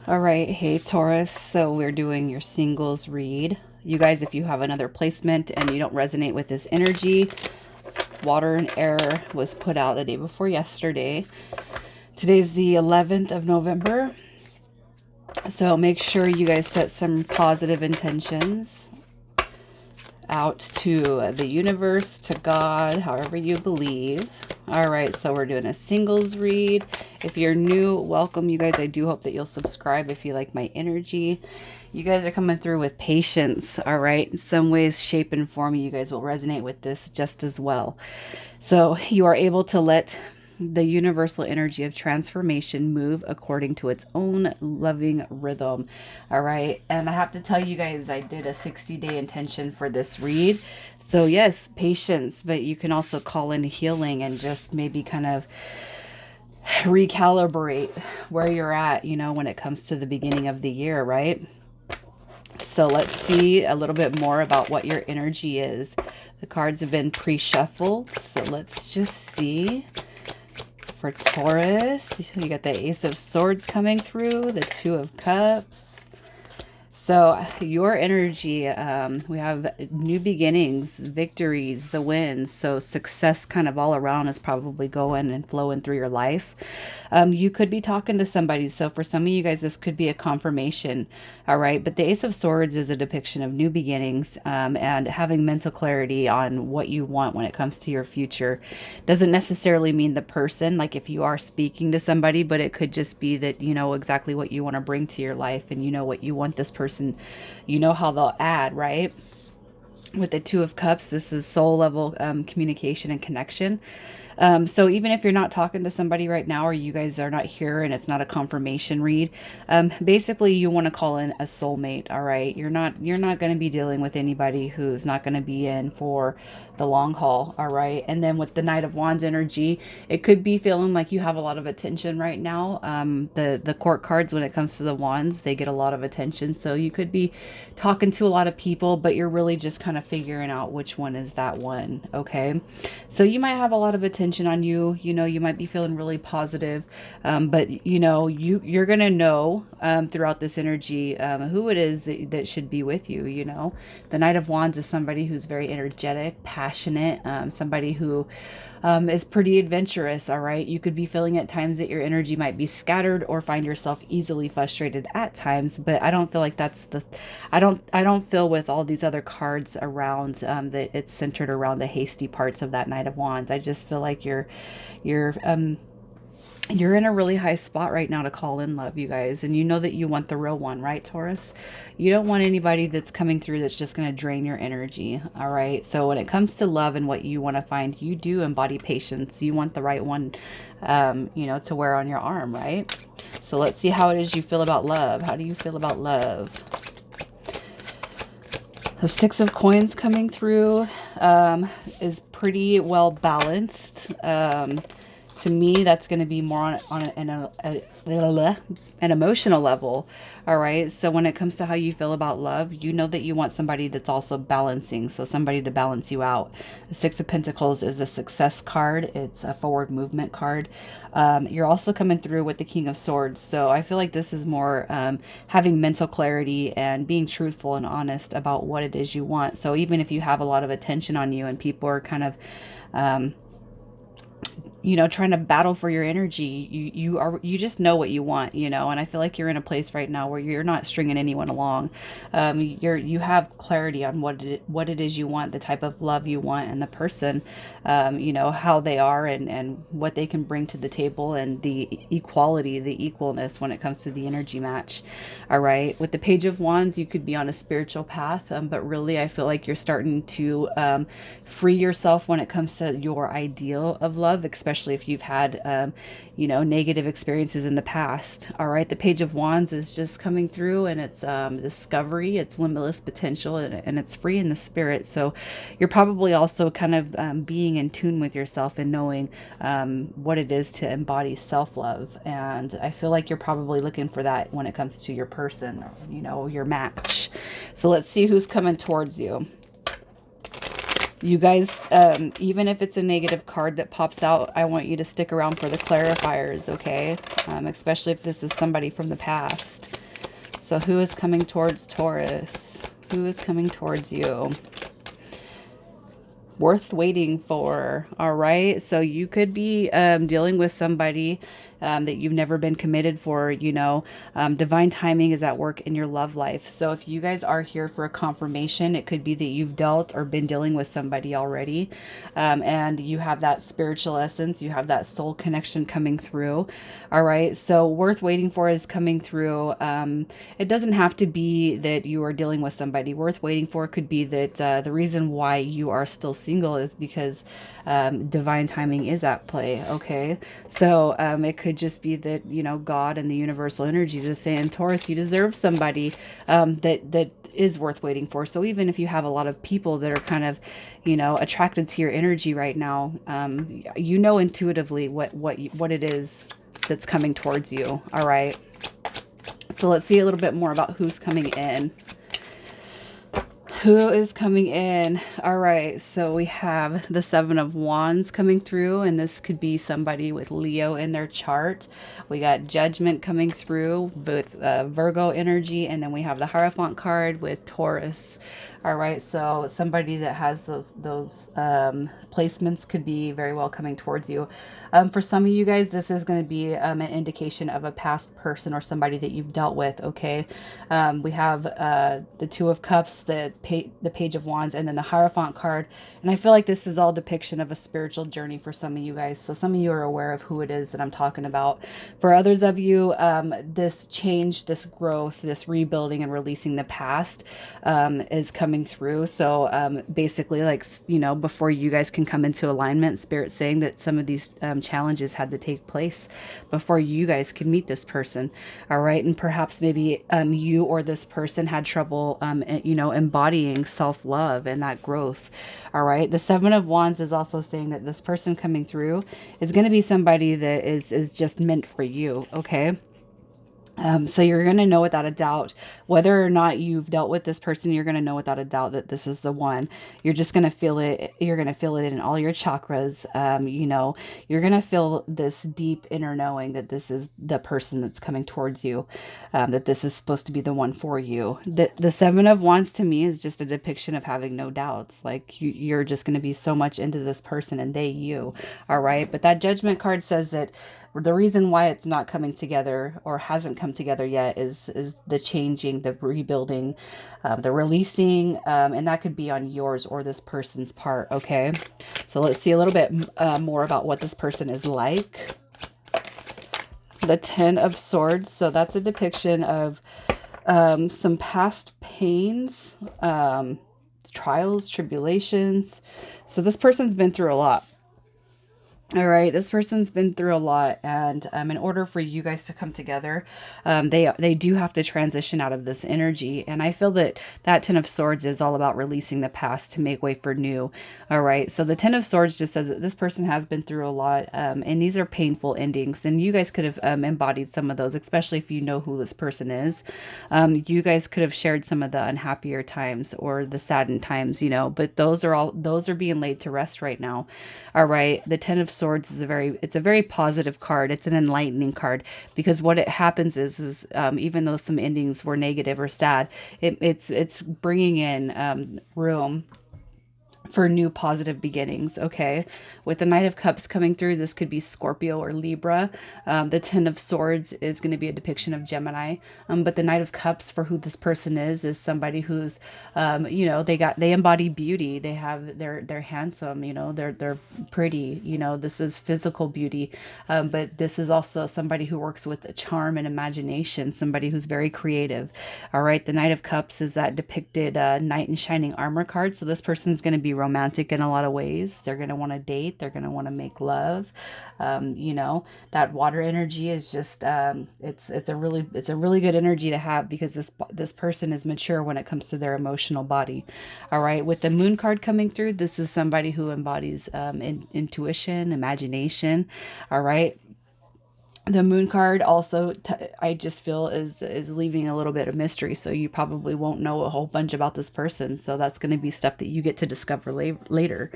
All right, hey Taurus. So we're doing your singles read. You guys, if you have another placement and you don't resonate with this energy, water and air was put out the day before yesterday. Today's the 11th of November. So make sure you guys set some positive intentions out to the universe, to God, however you believe. All right, so we're doing a singles read. If you're new, welcome, you guys. I do hope that you'll subscribe if you like my energy. You guys are coming through with patience, all right? In some ways, shape, and form, you guys will resonate with this just as well. So you are able to let the universal energy of transformation move according to its own loving rhythm. All right. And I have to tell you guys, I did a 60-day intention for this read. So, yes, patience, but you can also call in healing and just maybe kind of recalibrate where you're at, when it comes to the beginning of the year, right? So let's see a little bit more about what your energy is. The cards have been pre-shuffled, so let's just see. For Taurus, you got the Ace of Swords coming through, the Two of Cups. So your energy, we have new beginnings, victories, the wins. So success kind of all around is probably going and flowing through your life. You could be talking to somebody. So for some of you guys, this could be a confirmation. All right. But the Ace of Swords is a depiction of new beginnings, and having mental clarity on what you want when it comes to your future. Doesn't necessarily mean the person, like if you are speaking to somebody, but it could just be that you know exactly what you want to bring to your life and you know what you want this person, you know how they'll add, right? With the Two of Cups, this is soul level communication and connection. So even if you're not talking to somebody right now, or you guys are not here and it's not a confirmation read, basically you want to call in a soulmate. All right, you're not going to be dealing with anybody who's not going to be in for the long haul. All right, and then with the Knight of Wands energy, it could be feeling like you have a lot of attention right now. The court cards, when it comes to the wands, they get a lot of attention. So you could be talking to a lot of people, but you're really just kind of figuring out which one is that one. Okay, so you might have a lot of attention on you. You might be feeling really positive, but you're gonna know throughout this energy who it is that should be with you. The Knight of Wands is somebody who's very energetic, passionate, somebody who is pretty adventurous. All right, you could be feeling at times that your energy might be scattered or find yourself easily frustrated at times, but I don't feel like I don't feel with all these other cards around that it's centered around the hasty parts of that Knight of Wands. I just feel like you're in a really high spot right now to call in love, you guys. And you know that you want the real one, right, Taurus? You don't want anybody that's coming through that's just going to drain your energy. All right. So when it comes to love and what you want to find, you do embody patience. You want the right one, to wear on your arm, right? So let's see how it is you feel about love. How do you feel about love? The Six of Coins coming through is pretty well balanced. To me, that's going to be more an emotional level. All right. So when it comes to how you feel about love, you know that you want somebody that's also balancing. So somebody to balance you out. The Six of Pentacles is a success card. It's a forward movement card. You're also coming through with the King of Swords. So I feel like this is more having mental clarity and being truthful and honest about what it is you want. So even if you have a lot of attention on you and people are kind of trying to battle for your energy, you just know what you want, and I feel like you're in a place right now where you're not stringing anyone along. You have clarity on what it is you want, the type of love you want, and the person, how they are, and what they can bring to the table, and the equality, the equalness when it comes to the energy match. All right, with the Page of Wands, you could be on a spiritual path, but really I feel like you're starting to free yourself when it comes to your ideal of love, especially if you've had negative experiences in the past. All right, the Page of Wands is just coming through, and it's discovery, it's limitless potential, and it's free in the spirit. So you're probably also kind of being in tune with yourself and knowing what it is to embody self-love. And I feel like you're probably looking for that when it comes to your person, your match. So let's see who's coming towards you. You guys, even if it's a negative card that pops out, I want you to stick around for the clarifiers, okay? Especially if this is somebody from the past. So who is coming towards Taurus? Who is coming towards you? Worth waiting for. All right. So you could be dealing with somebody that you've never been committed for, you know. Divine timing is at work in your love life. So if you guys are here for a confirmation, it could be that you've dealt or been dealing with somebody already, and you have that spiritual essence, you have that soul connection coming through. All right. So worth waiting for is coming through. It doesn't have to be that you are dealing with somebody. Worth waiting for could be that the reason why you are still single is because divine timing is at play. Okay. So it could just be that, you know, God and the universal energies is saying, Taurus, you deserve somebody that is worth waiting for. So even if you have a lot of people that are kind of, you know, attracted to your energy right now, you know intuitively what it is that's coming towards you. All right. So let's see a little bit more about who's coming in. Who is coming in? All right, so we have the Seven of Wands coming through, and this could be somebody with Leo in their chart. We got Judgment coming through with Virgo energy, and then we have the Hierophant card with Taurus. All right, so somebody that has those placements could be very well coming towards you. For some of you guys, this is going to be an indication of a past person or somebody that you've dealt with, okay? We have the Two of Cups, the Page of Wands, and then the Hierophant card. And I feel like this is all depiction of a spiritual journey for some of you guys. So some of you are aware of who it is that I'm talking about. For others of you, this change, this growth, this rebuilding and releasing the past is coming through. So basically, like, you know, before you guys can come into alignment, Spirit's saying that some of these challenges had to take place before you guys can meet this person. All right. And perhaps maybe you or this person had trouble, you know, embodying self-love and that growth. All right. The Seven of Wands is also saying that this person coming through is going to be somebody that is just meant for you. Okay. So you're going to know without a doubt, whether or not you've dealt with this person, you're going to know without a doubt that this is the one. You're just going to feel it. You're going to feel it in all your chakras. You know, you're going to feel this deep inner knowing that this is the person that's coming towards you, that this is supposed to be the one for you. The Seven of Wands to me is just a depiction of having no doubts. Like you're just going to be so much into this person and they you. All right. But that Judgment card says that the reason why it's not coming together or hasn't come together yet is the changing, the rebuilding, the releasing, and that could be on yours or this person's part. Okay, so let's see a little bit more about what this person is like. The Ten of Swords, so that's a depiction of some past pains, trials, tribulations. So this person's been through a lot. All right, this person's been through a lot, and in order for you guys to come together, they do have to transition out of this energy. And I feel that that Ten of Swords is all about releasing the past to make way for new. All right, so the Ten of Swords just says that this person has been through a lot, and these are painful endings. And you guys could have embodied some of those, especially if you know who this person is. You guys could have shared some of the unhappier times or the saddened times, you know. But those are being laid to rest right now. All right, the Ten of Swords is a very positive card. It's an enlightening card, because what it happens is even though some endings were negative or sad, it's bringing in room for new positive beginnings. Okay, with the Knight of Cups coming through, this could be Scorpio or Libra. The Ten of Swords is going to be a depiction of Gemini, but the Knight of Cups, for who this person is somebody who's you know, they embody beauty. They're handsome, you know, they're pretty, you know. This is physical beauty, but this is also somebody who works with charm and imagination, somebody who's very creative. All right, the Knight of Cups is that depicted knight in shining armor card. So this person's going to be romantic in a lot of ways. They're going to want to date. They're going to want to make love. You know, that water energy is just it's a really good energy to have, because this person is mature when it comes to their emotional body. All right, with the Moon card coming through, this is somebody who embodies intuition, imagination. All right. The Moon card also, I just feel is leaving a little bit of mystery. So you probably won't know a whole bunch about this person. So that's going to be stuff that you get to discover later.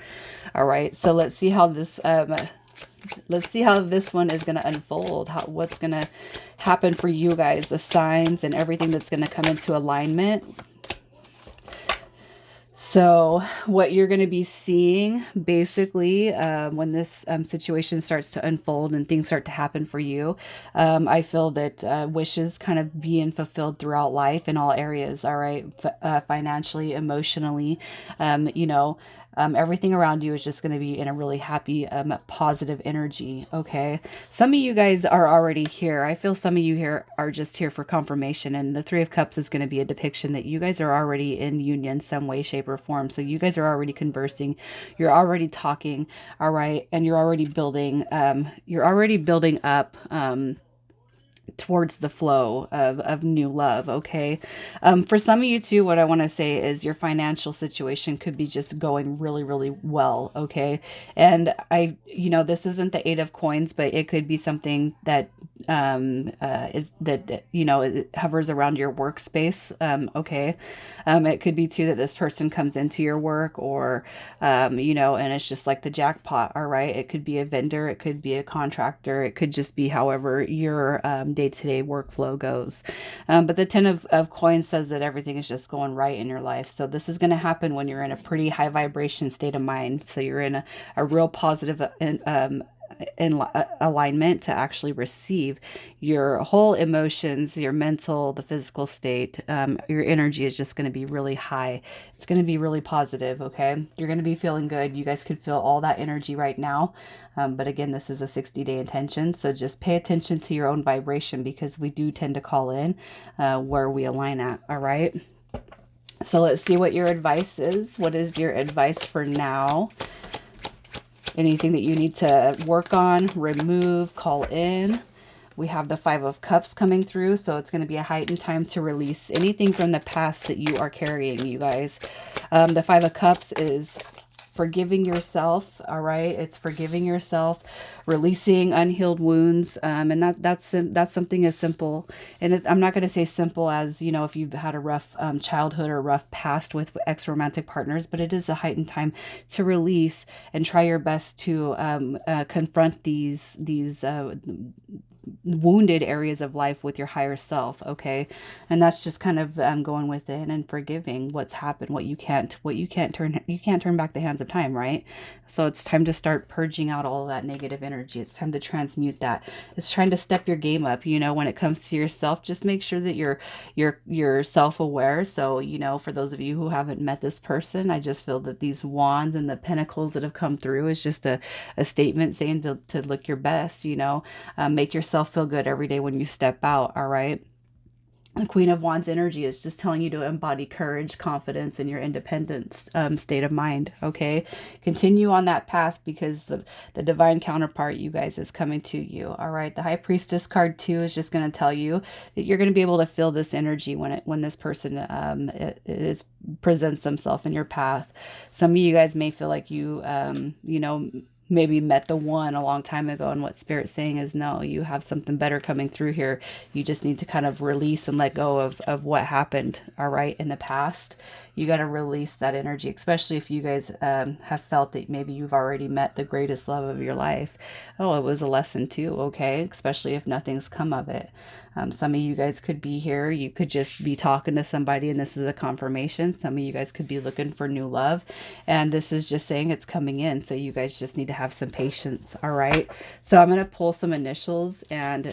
All right. So let's see how this Let's see how this one is going to unfold. What's going to happen for you guys, the signs and everything that's going to come into alignment. So what you're going to be seeing basically when this situation starts to unfold and things start to happen for you, I feel that wishes kind of being fulfilled throughout life in all areas, all right? Financially, emotionally, you know, everything around you is just going to be in a really happy, positive energy. Okay. Some of you guys are already here. I feel some of you here are just here for confirmation. And the Three of Cups is going to be a depiction that you guys are already in union some way, shape, or form. So you guys are already conversing. You're already talking. All right. And you're already building up, towards the flow of new love. Okay. For some of you too, what I want to say is your financial situation could be just going really, really well. Okay. And this isn't the Eight of Coins, but it could be something that it hovers around your workspace. Okay. It could be too that this person comes into your work or, and it's just like the jackpot. All right. It could be a vendor. It could be a contractor. It could just be however your day-to-day workflow goes. But the Ten of Coins says that everything is just going right in your life. So this is going to happen when you're in a pretty high vibration state of mind. So you're in a real positive in alignment to actually receive your whole emotions, your mental, the physical state. Your energy is just going to be really high. It's going to be really positive. Okay. You're going to be feeling good. You guys could feel all that energy right now. But again, this is a 60-day intention. So just pay attention to your own vibration because we do tend to call in where we align at. All right. So let's see what your advice is. What is your advice for now? Anything that you need to work on, remove, call in. We have the Five of Cups coming through, so it's going to be a heightened time to release anything from the past that you are carrying, you guys. The Five of Cups is forgiving yourself, all right? It's forgiving yourself, releasing unhealed wounds, and that's something as simple. And I'm not going to say simple as, if you've had a rough childhood or rough past with ex-romantic partners, but it is a heightened time to release and try your best to confront these wounded areas of life with your higher self. Okay. And that's just kind of going within and forgiving what's happened, you can't turn back the hands of time, right? So it's time to start purging out all of that negative energy. It's time to transmute that. It's trying to step your game up, when it comes to yourself. Just make sure that you're self-aware. So, for those of you who haven't met this person, I just feel that these wands and the pentacles that have come through is just a statement saying to look your best, make yourself feel good every day when you step out. All right. The Queen of Wands energy is just telling you to embody courage, confidence, and your independence state of mind. Okay. Continue on that path because the divine counterpart, you guys, is coming to you. All right. The High Priestess card too is just going to tell you that you're going to be able to feel this energy when this person presents themselves in your path. Some of you guys may feel like you maybe met the one a long time ago, and what Spirit's saying is no, you have something better coming through here. You just need to kind of release and let go of what happened, all right, in the past. You got to release that energy, especially if you guys have felt that maybe you've already met the greatest love of your life. Oh, it was a lesson too, okay, especially if nothing's come of it. Some of you guys could be here. You could just be talking to somebody and this is a confirmation. Some of you guys could be looking for new love. And this is just saying it's coming in. So you guys just need to have some patience. All right. So I'm going to pull some initials and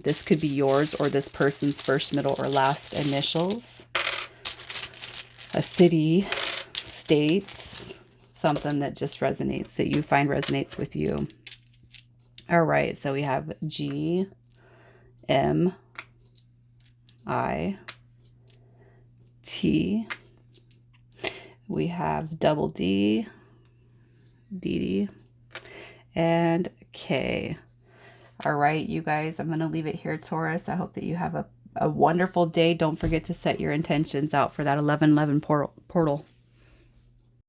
this could be yours or this person's first, middle, or last initials. A city, states, something that just resonates, that you find resonates with you. All right. So we have G, M, I, T. We have double D, D, and K. All right, you guys, I'm going to leave it here, Taurus. I hope that you have a wonderful day. Don't forget to set your intentions out for that 1111 portal.